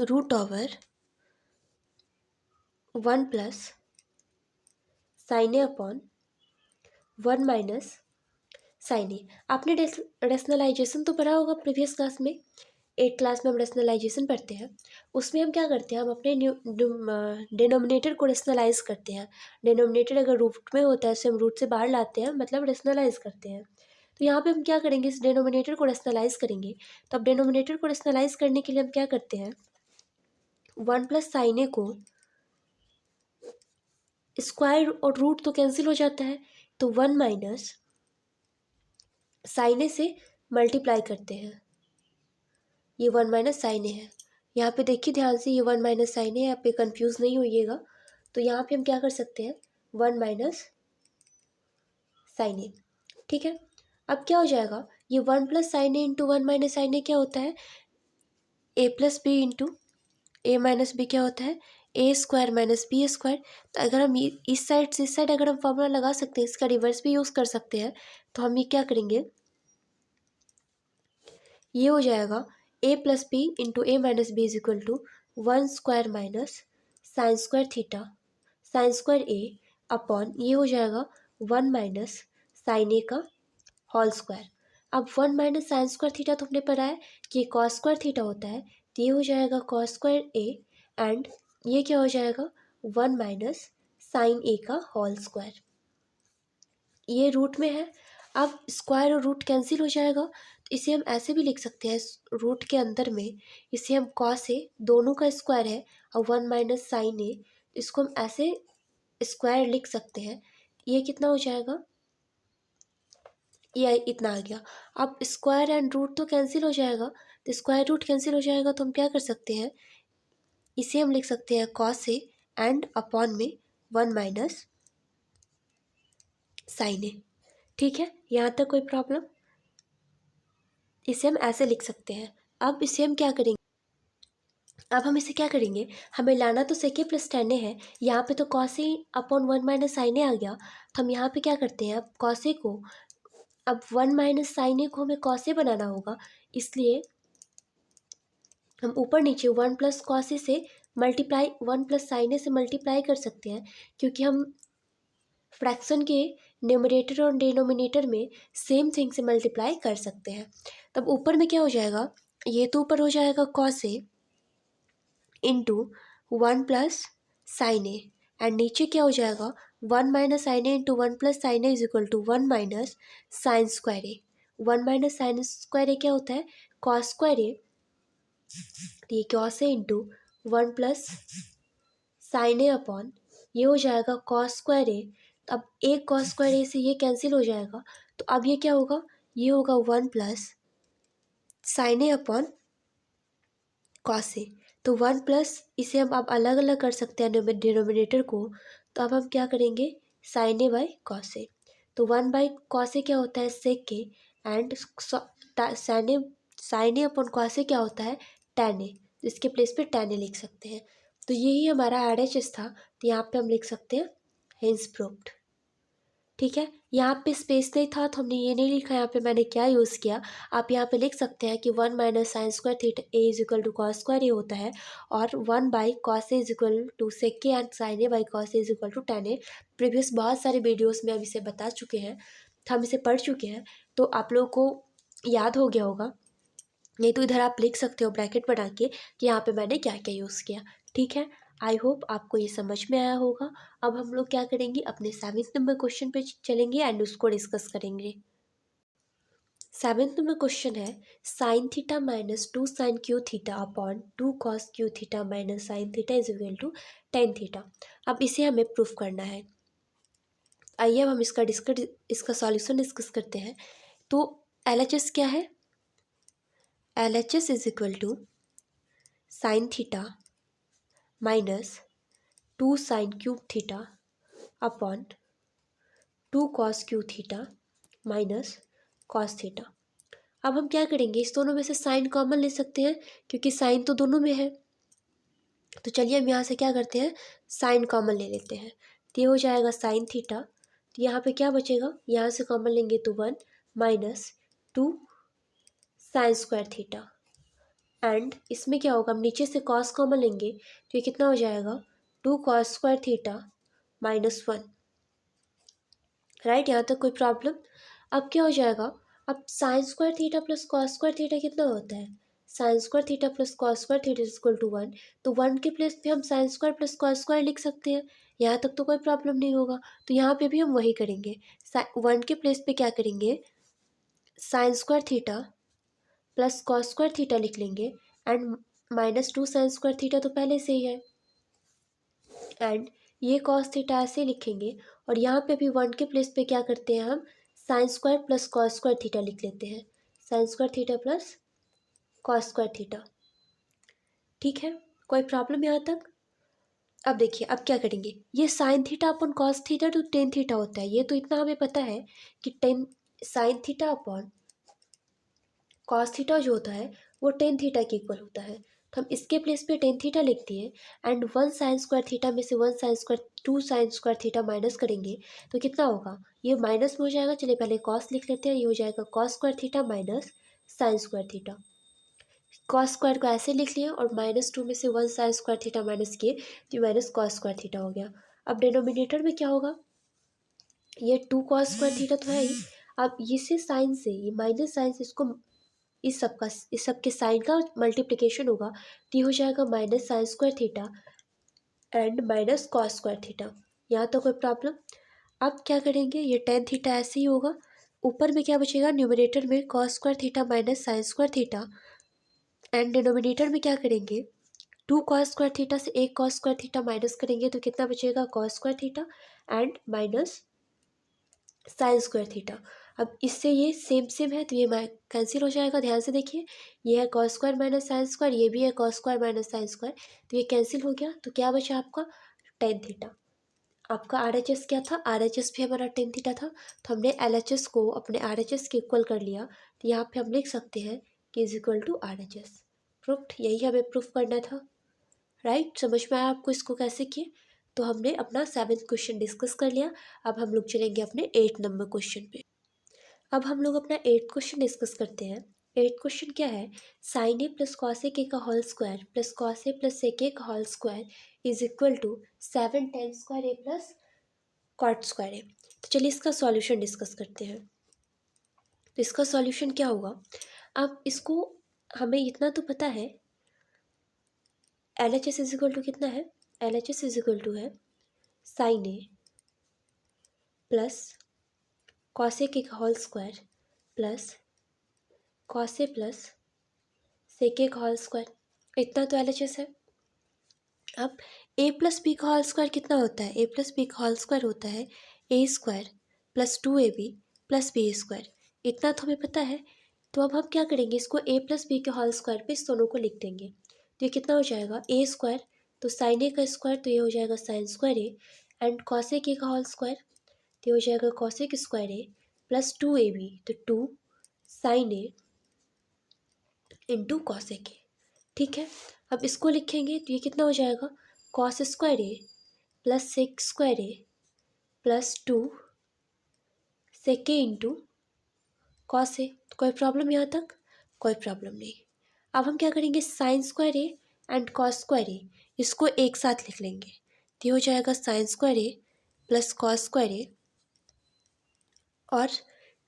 root over 1 plus sine A upon 1 minus sine ए। आपने रेशनलाइजेशन तो पढ़ा होगा प्रीवियस क्लास में, 8th क्लास में हम रेशनलाइजेशन पढ़ते हैं। उसमें हम क्या करते हैं, हम अपने डिनोमिनेटर को रेशनलाइज करते हैं। डिनोमिनेटर अगर रूट में होता है उसे हम रूट से बाहर लाते हैं, मतलब रेशनलाइज करते हैं। तो यहाँ पे हम क्या करेंगे, इस डिनोमिनेटर को रेशनलाइज करेंगे। तो अब डिनोमिनेटर को रेशनलाइज करने के लिए हम क्या करते हैं, 1 प्लस साइन ए को स्क्वायर और रूट तो कैंसिल हो जाता है, तो 1 माइनस साइन ए से मल्टीप्लाई करते हैं। ये 1 माइनस साइन ए है, यहाँ पे देखिए ध्यान से, ये 1 माइनस साइन ए, यहाँ पे कंफ्यूज नहीं होइएगा। तो यहाँ पे हम क्या कर सकते हैं, 1 माइनस साइन ए। ठीक है। अब क्या हो जाएगा, ये 1 plus sine A into 1 minus sine ए क्या होता है, A plus B into A minus B क्या होता है, A square minus B square. तो अगर हम इस साइड से इस साइड अगर हम फॉर्मूला लगा सकते हैं, इसका रिवर्स भी यूज़ कर सकते हैं। तो हम ये क्या करेंगे, ये हो जाएगा A plus B into A minus B is equal to 1 square minus sine square theta sine square A upon ये हो जाएगा 1 माइनस साइन ए का होल स्क्वायर। अब 1 माइनस साइन स्क्वायर थीटा तो हमने पढ़ा है कि कॉस स्क्वायर थीटा होता है, तो ये हो जाएगा कॉस स्क्वायर ए। एंड ये क्या हो जाएगा, 1 माइनस साइन ए का होल स्क्वायर। ये रूट में है, अब स्क्वायर और रूट कैंसिल हो जाएगा, तो इसे हम ऐसे भी लिख सकते हैं, रूट के अंदर में इसे हम कॉस ए दोनों का स्क्वायर है और 1 माइनस साइन ए, इसको हम ऐसे स्क्वायर लिख सकते हैं। ये कितना हो जाएगा, ये इतना आ गया। अब स्क्वायर एंड रूट तो कैंसिल हो जाएगा, तो स्क्वायर रूट कैंसिल हो जाएगा, तो हम क्या कर सकते हैं, इसे हम लिख सकते हैं कॉस ए एंड अपॉन में 1 माइनस साइन ए। ठीक है। यहाँ तक कोई प्रॉब्लम, इसे हम ऐसे लिख सकते हैं। अब इसे हम क्या करेंगे, अब हम इसे क्या करेंगे, हमें लाना तो सेक ए प्लस टेन ए है, यहाँ पे तो cos A upon 1 minus sine ए आ गया। तो हम यहाँ पे क्या करते हैं, अब कॉस ए को, अब 1 माइनस साइन ए को हमें कॉस ए बनाना होगा, इसलिए हम ऊपर नीचे 1 प्लस कॉस ए से मल्टीप्लाई 1 प्लस साइन ए से मल्टीप्लाई कर सकते हैं, क्योंकि हम फ्रैक्शन के न्यूमरेटर और डिनोमिनेटर में सेम थिंग से मल्टीप्लाई कर सकते हैं। तब ऊपर में क्या हो जाएगा, ये तो ऊपर हो जाएगा cos A into 1 plus sine A, and नीचे क्या हो जाएगा 1 minus sine A into 1 plus sine A is equal to 1 minus sine square A. 1 minus sine square A क्या होता है कॉस स्क्वायर ए, ये cos A into 1 plus sine A upon ये हो जाएगा कॉस स्क्वायर ए। अब एक कॉस स्क्वायर ए से ये कैंसिल हो जाएगा, तो अब ये क्या होगा, ये होगा 1 plus sine A upon cos A. तो 1 प्लस इसे हम आप अलग अलग कर सकते हैं डिनोमिनेटर को, तो अब हम क्या करेंगे sine A by cos A. तो 1 बाई कॉस ए क्या होता है sec A, and sine A upon cos A क्या होता है टैन ए, तो इसके प्लेस पे टैन ए लिख सकते हैं। तो यही हमारा RHS था, तो यहाँ पे हम लिख सकते हैं हेंस प्रूव्ड। ठीक है, यहाँ पे स्पेस नहीं था तो हमने ये नहीं लिखा, यहाँ पे मैंने क्या यूज़ किया, आप यहाँ पे लिख सकते हैं कि 1 minus sine square theta A is equal to cos square A होता है, और 1 by cos A is equal to sec A and sine A by cos A is equal to tan A. Previous बहुत सारे वीडियोस में हम इसे बता चुके हैं, तो हम इसे पढ़ चुके हैं, तो आप लोगों को याद हो गया होगा। नहीं तो इधर आप लिख सकते हो ब्रैकेट बना के कि यहाँ पे मैंने क्या क्या यूज़ किया। ठीक है, आई होप आपको ये समझ में आया होगा। अब हम लोग क्या करेंगे अपने 7th नंबर क्वेश्चन पे चलेंगे एंड उसको डिस्कस करेंगे। 7th नंबर क्वेश्चन है sine theta minus 2 sine cube theta upon 2 cos cube theta minus sine theta is equal to tan theta. अब इसे हमें प्रूफ करना है। आइए अब हम इसका सॉल्यूशन डिस्कस करते हैं। तो LHS क्या है, LHS is equal to sine theta minus 2 sine cube theta upon 2 cos cube theta minus cos theta. अब हम क्या करेंगे, इस दोनों में से साइन कॉमन ले सकते हैं क्योंकि साइन तो दोनों में है। तो चलिए हम यहाँ से क्या करते हैं साइन कॉमन ले लेते हैं, तो ये हो जाएगा साइन थीटा। तो यहाँ पे क्या बचेगा, यहाँ से कॉमन लेंगे तो 1 minus 2 sign square theta, and इसमें क्या होगा हम नीचे से कॉस कॉमन लेंगे तो ये कितना हो जाएगा 2 cos square theta minus 1। Right, यहाँ तक कोई प्रॉब्लम। अब क्या हो जाएगा, अब sine square theta plus cos square theta कितना होता है, sine square theta plus cos square theta is equal to 1। तो 1 के प्लेस पे हम sine square plus cos square लिख सकते हैं, यहाँ तक तो कोई प्रॉब्लम नहीं होगा। तो यहाँ पे भी हम वही करेंगे, 1 के प्लेस पे क्या करेंगे sine square theta plus cos square theta लिख लेंगे, and minus 2 sign square theta तो पहले से ही है, एंड ये कॉस थीटा ऐसे लिखेंगे। और यहाँ पे भी 1 के प्लेस पे क्या करते हैं हम sine square plus cos square theta लिख लेते हैं, sine square theta plus cos square theta. ठीक है, कोई प्रॉब्लम यहाँ तक। अब देखिए अब क्या करेंगे, ये sign theta upon cos theta तो टेन थीटा होता है, ये तो इतना हमें पता है कि ten sign theta upon cos theta जो होता है वो टेन थीटा के इक्वल होता है। तो हम इसके प्लेस पे टेन थीटा लिख दिए, एंड 1 साइन स्क्वायर थीटा में से 1 sine square 2 sign square theta minus करेंगे तो कितना होगा, ये माइनस में हो जाएगा। चलिए पहले कॉस लिख लेते हैं, ये हो जाएगा cos square theta minus sine square theta. Cos square को ऐसे लिख लिया और -2 में से 1 साइन स्क्वायर थीटा माइनस किए तो माइनस कॉस स्क्वायर थीटा हो गया। अब डिनोमिनेटर में क्या होगा, ये 2 कॉस स्क्वायर थीटा तो है ही, अब इसे साइन से ये माइनस साइन से इसको इस सब के साइन का मल्टीप्लिकेशन होगा, तो ये हो जाएगा minus sine square theta and minus cos square theta. यहाँ तो कोई प्रॉब्लम। अब क्या करेंगे, ये टेन थीटा ऐसे ही होगा, ऊपर में क्या बचेगा न्यूमरेटर में cos square theta minus sine square theta, and denominator में क्या करेंगे 2 कॉस स्क्वायर थीटा से एक कॉस स्क्वायर थीटा माइनस करेंगे तो कितना बचेगा cos square theta and minus sine square theta. अब इससे ये सेम सेम है तो ये कैंसिल हो जाएगा, ध्यान से देखिए, ये है cos square minus sine square, ये भी है cos square minus sine square, तो ये कैंसिल हो गया। तो क्या बचा आपका टेन थीटा। आपका RHS क्या था, RHS भी हमारा टेन थीटा था, तो हमने LHS को अपने RHS के इक्वल कर लिया। तो यहाँ पे हम लिख सकते हैं कि is equal to RHS। Proofed, यही हमें प्रूफ करना था। राइट, समझ में आया आपको इसको कैसे किए। तो हमने अपना 7th क्वेश्चन डिस्कस कर लिया। अब हम लोग चलेंगे अपने 8th नंबर क्वेश्चन पे। अब हम लोग अपना 8th क्वेश्चन डिस्कस करते हैं। 8th क्वेश्चन क्या है, sine A plus cos A के का whole square plus cos A plus sec A का whole square is equal to 7 tan square A plus cot square A. तो चलिए इसका सॉल्यूशन डिस्कस करते हैं। तो इसका सॉल्यूशन क्या होगा, अब इसको हमें इतना तो पता है LHS इज इक्वल टू कितना है LHS इज इक्वल टू है sine A plus cosec A का whole square plus cos A plus sec A का होल स्क्वायर। इतना तो LHS है। अब ए प्लस बी का होल स्क्वायर कितना होता है? ए प्लस बी का होल स्क्वायर होता है A square plus 2ab plus B square. इतना तो हमें पता है। तो अब हम क्या करेंगे, इसको ए प्लस बी के होल स्क्वायर पे इस दोनों को लिख देंगे। तो ये कितना हो जाएगा, ए स्क्वायर तो साइन ए का स्क्वायर, तो ये हो जाएगा sine square A and cosec A का होल स्क्वायर, तो ये हो जाएगा cosec square A plus 2ab, तो 2 sine A into cosec A. ठीक है, अब इसको लिखेंगे तो ये कितना हो जाएगा, cos square A plus sec square A plus 2 sec A into cos ए। कोई प्रॉब्लम यहाँ तक? कोई प्रॉब्लम नहीं। अब हम क्या करेंगे, sine square A and cos square A इसको एक साथ लिख लेंगे। तो ये हो जाएगा sine square A plus cos square A और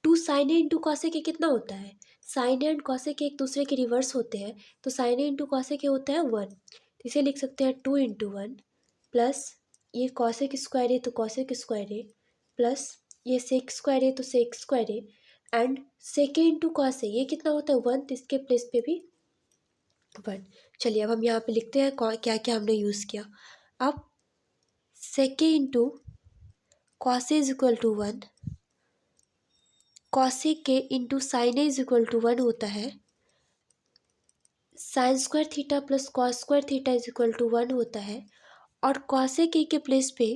2 sine A into cosec A कितना होता है, sine A and cosec A एक दूसरे के रिवर्स होते हैं, तो sine A into cosec A होता है 1, तो इसे लिख सकते हैं 2 इंटू 1 प्लस ये कॉसेक स्क्वायर ए तो कॉसेक स्क्वायर ए प्लस ये सेक स्क्वायर ए तो sec square A and sec A into cos A, ये कितना होता है 1, तो इसके प्लेस पे भी 1। चलिए अब हम यहाँ पे लिखते हैं क्या क्या हमने यूज़ किया। अब sec A into cos A is equal to 1, cosec A into sine A is equal to 1 होता है, sine square theta plus cos square theta is equal to 1 होता है, और कॉसेक ए के प्लेस पे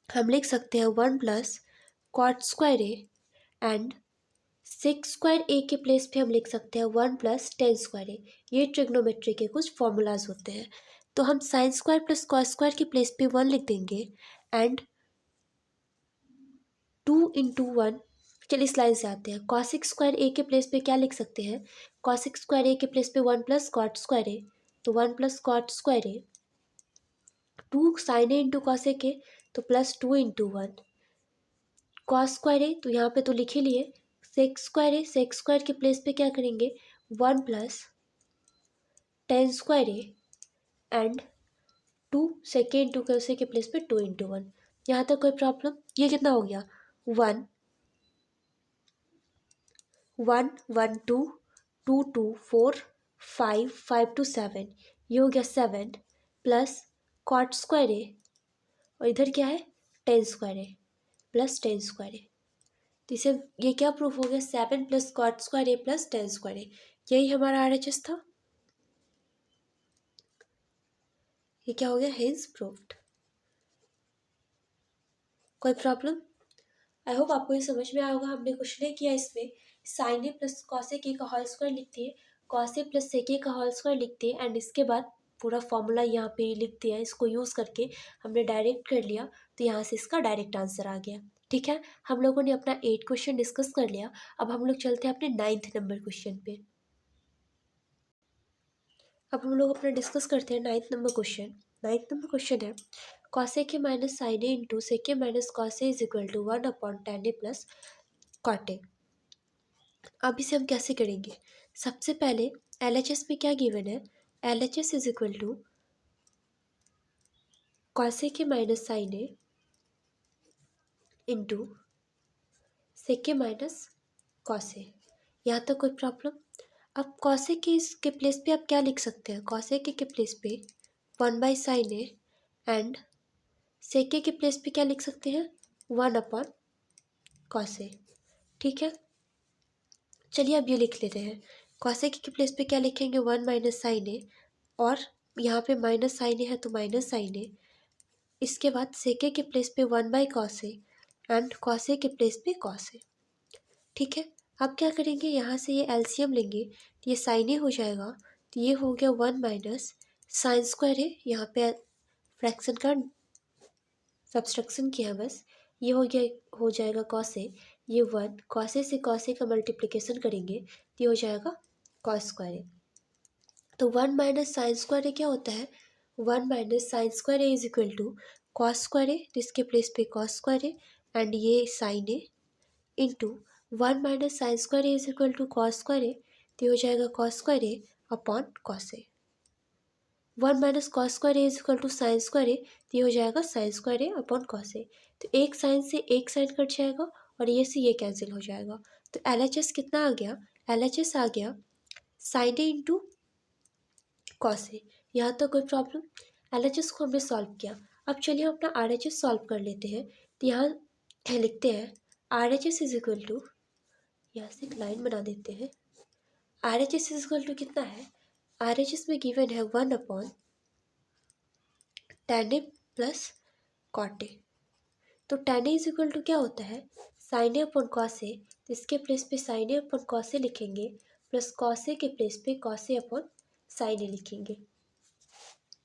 हम लिख सकते हैं 1 plus cot square A and sec square A के प्लेस पे हम लिख सकते हैं 1 प्लस टेन स्क्वायर ए। ये ट्रिग्नोमेट्री के कुछ फॉर्मूलाज होते हैं। तो हम sine square plus cos square के प्लेस पे 1 लिख देंगे एंड 2 इंटू 1। चलिए इस लाइन से आते हैं, कॉसिक स्क्वायर ए के प्लेस पे क्या लिख सकते हैं, कॉसिक स्क्वायर ए के प्लेस पे 1 प्लस कॉट स्क्वायर ए, तो 1 plus cot square A, 2 sine A into cosec A तो plus 2 into 1 cos square A, तो यहाँ पे तो लिख ही लिए, sec square A, sec square के प्लेस पे क्या करेंगे 1 plus tan square A and 2 second into cosec के प्लेस पे 2 इंटू 1। यहाँ तक कोई प्रॉब्लम? ये कितना हो गया, 1 1 1 2 2 2 4 5 5 टू 7, ये हो गया 7 प्लस कॉट स्क्वायर ए और इधर क्या है ten square A plus tan square A. तो इसे ये क्या प्रूफ हो गया, 7 plus cot square A plus tan square ए। यही हमारा RHS था। ये क्या हो गया, हेंस प्रूव्ड। कोई प्रॉब्लम? आई होप आपको ये समझ में आया होगा। हमने कुछ नहीं किया इसमें, sine A plus cosec A का होल स्क्वायर लिखते हैं, cos A plus sec A का होल स्क्वायर लिखते हैं एंड इसके बाद पूरा फॉर्मूला यहाँ पे लिखते हैं। इसको यूज़ करके हमने डायरेक्ट कर लिया, तो यहाँ से इसका डायरेक्ट आंसर आ गया। ठीक है, हम लोगों ने अपना 8 क्वेश्चन डिस्कस कर लिया। अब हम लोग चलते हैं अपने 9th नंबर क्वेश्चन पे। अब हम लोग अपना डिस्कस करते हैं 9th number question. 9th number question है, cosec A minus sine A into sec A minus cos A is equal to 1 upon tan A plus cot A. अब इसे हम कैसे करेंगे, सबसे पहले LHS में क्या गिवन है, LHS is equal to cosec A minus sine A into sec A minus cos A. यहाँ तक कोई प्रॉब्लम? अब कॉसेक ए के प्लेस पे आप क्या लिख सकते हैं, कॉसेक ए के प्लेस पे 1 by sine A and sec ए के प्लेस पे क्या लिख सकते हैं 1 अपॉन कॉस ए। ठीक है, चलिए अब ये लिख लेते हैं, कॉसेक के प्लेस पे क्या लिखेंगे 1 माइनस साइन ए और यहाँ पे माइनस साइन ए है तो माइनस साइन ए, इसके बाद सेके के प्लेस पे 1 by cos A and cos A के प्लेस पे कॉस ए। ठीक है, अब क्या करेंगे, यहाँ से ये LCM लेंगे तो ये साइन ए हो जाएगा, तो ये हो गया 1 माइनस साइन स्क्वायर ए, यहाँ पे फ्रैक्शन का सब्सट्रैक्शन किया बस, ये हो गया हो जाएगा कॉस ए, ये 1 कॉस ए से कॉस ए का मल्टीप्लिकेशन करेंगे तो ये हो जाएगा कॉस स्क्वायर ए। तो 1 माइनस साइन स्क्वायर ए क्या होता है, 1 minus sine square A is equal to cos square A, तो इसके प्लेस पे कॉस स्क्वायर ए एंड ये sine A into 1 minus sine square A is equal to cos square A, तो हो जाएगा cos square A upon cos A. 1 minus cos square A is equal to sine square A, तो ये हो जाएगा sine square A upon cos A. तो एक साइन से एक साइन कट जाएगा और ये से ये कैंसिल हो जाएगा। तो LHS कितना आ गया, LHS आ गया sign A into cos A. यहाँ तक कोई प्रॉब्लम? LHS को हमने सॉल्व किया। अब चलिए हम अपना RHS सॉल्व कर लेते हैं। तो यहाँ लिखते हैं RHS इज इक्वल टू, यहाँ से एक लाइन बना देते हैं। RHS इज इक्वल टू कितना है, RHS में गिवन है 1 upon tan A plus cot A. तो tan A is equal to क्या होता है, sine A upon cos A. तो इसके प्लेस पे sine A upon cos A लिखेंगे, प्लस कॉस ए के प्लेस पे cos A upon sine A लिखेंगे,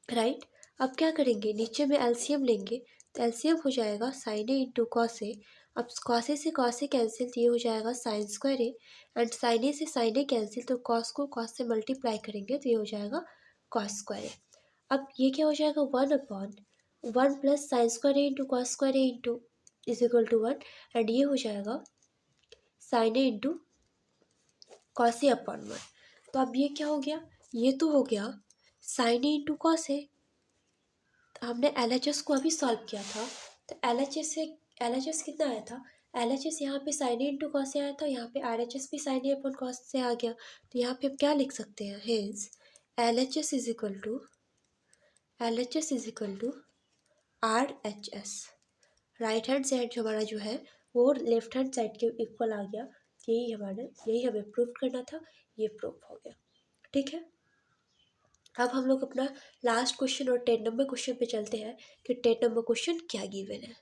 राइट। अब क्या करेंगे, नीचे में एलसीएम लेंगे। तो एलसीएम हो जाएगा साइन ए इंटू कॉस ए। अब कॉस ए से कॉस ए कैंसिल, तो ये हो जाएगा sine square A. And sine A से साइन ए कैंसिल, तो कॉस को कॉस से मल्टीप्लाई करेंगे तो ये हो जाएगा कॉस स्क्वायर ए। अब ये क्या हो जाएगा, 1 upon 1 plus sine square A into cos square A into is equal to 1। And ये हो जाएगा sine A into cos A upon 1। तो अब ये क्या हो गया, ये तो हो गया साइन ए इंटू कॉस ए। हमने LHS को अभी सॉल्व किया था। तो LHS कितना आया था, LHS यहाँ पे साइन ए इंटू कॉस से आया था, यहाँ पे RHS भी साइन ए अपॉन कॉस से आ गया। तो यहाँ पे हम क्या लिख सकते हैं, hence LHS is equal to RHS। Right hand side जो हमारा जो है वो लेफ्ट हैंड साइड के इक्वल आ गया। यही हमें प्रूव करना था, ये प्रूव हो गया, ठीक है। अब हम लोग अपना लास्ट क्वेश्चन और 10 नंबर क्वेश्चन पे चलते हैं कि 10 नंबर क्वेश्चन क्या गिवन है।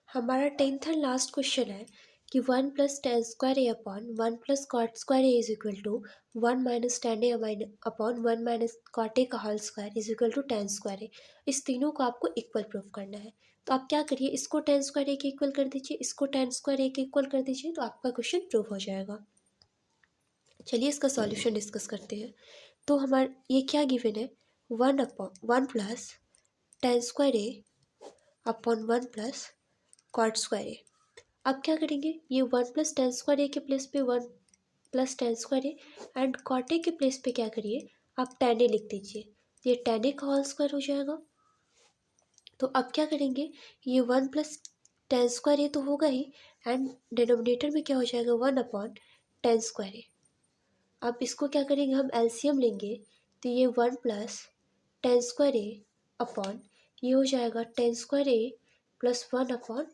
हमारा 10th एंड लास्ट क्वेश्चन है कि 1 plus tan square A upon 1 plus cot square A is equal to 1 minus tan A upon 1 minus cot A का whole square is equal to tan square A. इस तीनों को आपको इक्वल प्रूफ करना है। तो आप क्या करिए, इसको टेन स्क्वायर ए के इक्वल कर दीजिए, इसको टेन स्क्वायर ए के इक्वल कर दीजिए, तो आपका क्वेश्चन प्रूफ हो जाएगा। चलिए इसका सॉल्यूशन डिस्कस करते हैं। तो हमारा ये क्या गिवन है, 1 plus tan square A upon 1 plus cot square ए। अब क्या करेंगे, ये 1 प्लस टेन स्क्वायर ए के प्लेस पे 1 plus tan square A and cot A के प्लेस पे क्या करिए, आप टेन ए लिख दीजिए। ये टेन ए का होल स्क्वायर हो जाएगा। तो अब क्या करेंगे, ये 1 प्लस टेन स्क्वायर ए तो होगा ही, एंड डिनोमिनेटर में क्या हो जाएगा, 1 अपॉन टेन स्क्वायर ए। अब इसको क्या करेंगे, हम एलसीएम लेंगे। तो ये 1 plus tan square A upon ये हो जाएगा ten square A plus 1 upon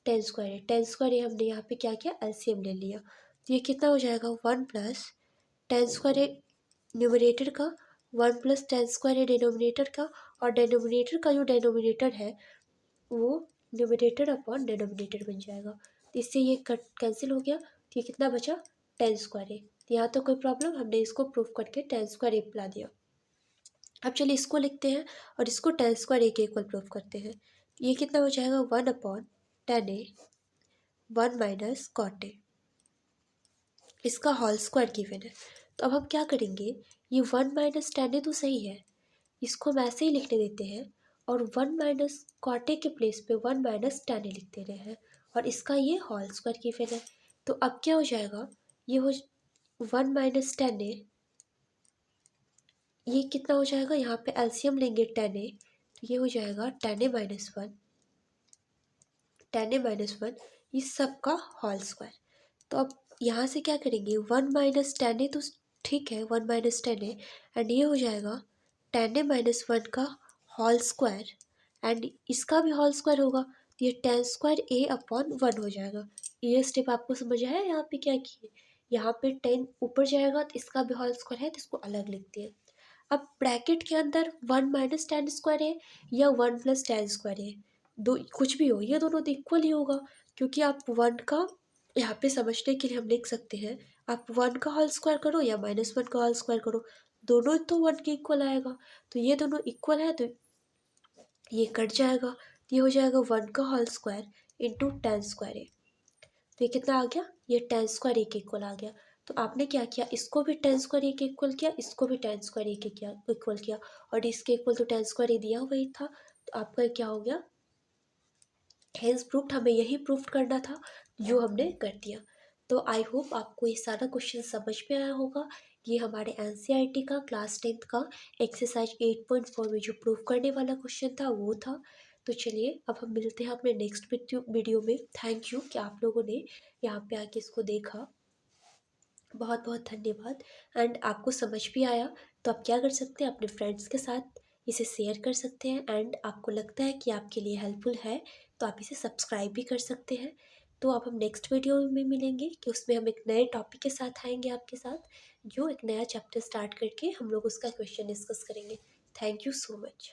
ten square A. Ten square ए हमने यहाँ पे क्या किया, एलसीएम ले लिया। तो ये कितना हो जाएगा, 1 प्लस टेन स्क्वायर ए न्यूमरेटर का, 1 प्लस टेन स्क्वायर ए डिनोमिनेटर का, और डिनोमिनेटर का जो डिनोमिनेटर है वो न्यूमरेटर अपॉन डिनोमिनेटर बन जाएगा। तो इससे ये कट कैंसिल हो गया। तो ये कितना बचा, टेन स्क्वायर ए। तो यहाँ तो कोई प्रॉब्लम, हमने इसको प्रूफ करके टेन स्क्वायर ए बुला दिया। अब चलिए इसको लिखते हैं और इसको टेन स्क्वायर ए के इक्वल प्रूफ करते हैं। ये कितना हो जाएगा, 1 upon tan A 1 minus cot A, इसका होल स्क्वायर गिवन है। तो अब हम क्या करेंगे, ये 1 माइनस टेन ए तो सही है, इसको हम ऐसे ही लिखने देते हैं, और 1 माइनस कॉट ए के प्लेस पे 1 माइनस टेन ए लिख दे रहे हैं, और इसका ये होल स्क्वायर गिवन है। तो अब क्या हो जाएगा, ये हो 1 माइनस टेन ए, ये कितना हो जाएगा, यहाँ पे एलसीएम लेंगे टेन ए, तो ये हो जाएगा टेन ए माइनस वन, टेन ए माइनस वन, ये सब का होल स्क्वायर। तो अब यहाँ से क्या करेंगे, 1 माइनस टेन ए तो ठीक है, 1 माइनस टेन ए, एंड ये हो जाएगा टेन ए माइनस वन का होल स्क्वायर, एंड इसका भी होल स्क्वायर होगा। तो ये टेन स्क्वायर ए अपॉन 1 हो जाएगा। ये स्टेप आपको समझ आया, यहाँ पे क्या किए, यहाँ पे टेन ऊपर जाएगा तो इसका भी होल स्क्वायर है, तो इसको अलग लिखते हैं। अब ब्रैकेट के अंदर 1 माइनस टेन स्क्वायर है या 1 प्लस टेन स्क्वायर है, दो कुछ भी हो, ये दोनों तो इक्वल ही होगा। क्योंकि आप 1 का यहाँ पे समझने के लिए हम लिख सकते हैं, आप 1 का होल स्क्वायर करो या माइनस 1 का होल स्क्वायर करो, दोनों तो 1 के इक्वल आएगा। तो ये दोनों इक्वल है, तो ये कट जाएगा। तो ये हो जाएगा 1 का whole square into tan square A. तो ये कितना आ गया, ये टेन स्क्वायर ए के इक्वल आ गया। तो आपने क्या किया, इसको भी टेन स्क्वायर ए के इक्वल किया, इसको भी टेन स्क्वायर ए के इक्वल किया, और इसके इक्वल तो टेन स्क्वायर ए दिया हुआ ही था। तो आपका क्या हो गया, हेंस प्रूफ्ड, हमें यही प्रूफ करना था जो हमने कर दिया। तो आई होप आपको ये सारा क्वेश्चन समझ में आया होगा। ये हमारे एनसीईआरटी का क्लास 10th का एक्सरसाइज 8.4 में जो प्रूव करने वाला क्वेश्चन था वो था। तो चलिए अब हम मिलते हैं अपने नेक्स्ट वीडियो में। थैंक यू कि आप लोगों ने यहाँ पे आके इसको देखा, बहुत बहुत धन्यवाद। एंड आपको समझ भी आया तो आप क्या कर सकते हैं, अपने फ्रेंड्स के साथ इसे शेयर कर सकते हैं। एंड आपको लगता है कि आपके लिए हेल्पफुल है तो आप इसे सब्सक्राइब भी कर सकते हैं। तो अब हम नेक्स्ट वीडियो में मिलेंगे कि उसमें हम एक नए टॉपिक के साथ आएंगे आपके साथ, जो एक नया चैप्टर स्टार्ट करके हम लोग उसका क्वेश्चन डिस्कस करेंगे। Thank you so much.